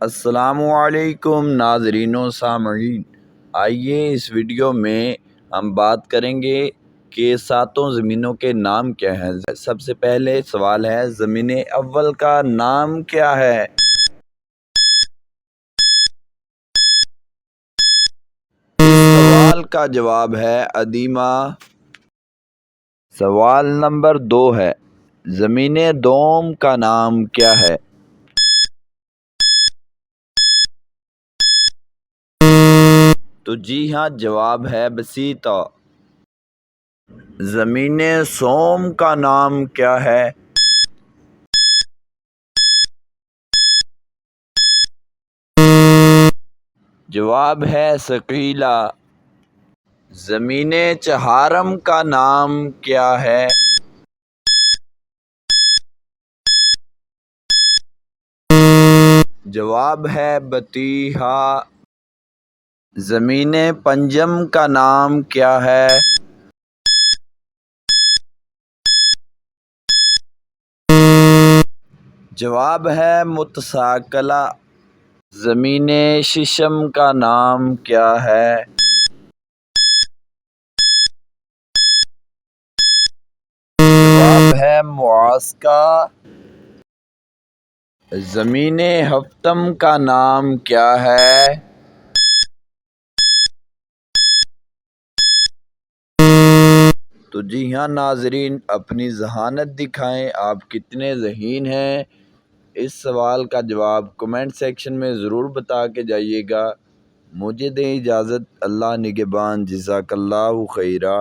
السلام علیکم ناظرین و سامعین، آئیے اس ویڈیو میں ہم بات کریں گے کہ ساتوں زمینوں کے نام کیا ہیں۔ سب سے پہلے سوال ہے، زمین اول کا نام کیا ہے؟ سوال کا جواب ہے ادیمہ۔ سوال نمبر 2 ہے، زمین دوم کا نام کیا ہے؟ تو جی ہاں، جواب ہے بسیطہ۔ زمین سوم کا نام کیا ہے؟ جواب ہے ثقیلہ۔ زمین چہارم کا نام کیا ہے؟ جواب ہے بطیحہ۔ زمین پنجم کا نام کیا ہے؟ جواب ہے متثاقلہ۔ زمین ششم کا نام کیا ہے؟ جواب ہے معاسقہ۔ زمین ہفتم کا نام کیا ہے؟ تو جی ہاں ناظرین، اپنی ذہانت دکھائیں، آپ کتنے ذہین ہیں۔ اس سوال کا جواب کمنٹ سیکشن میں ضرور بتا کے جائیے گا۔ مجھے دیں اجازت، اللہ نگہبان، جزاک اللہ خیرہ۔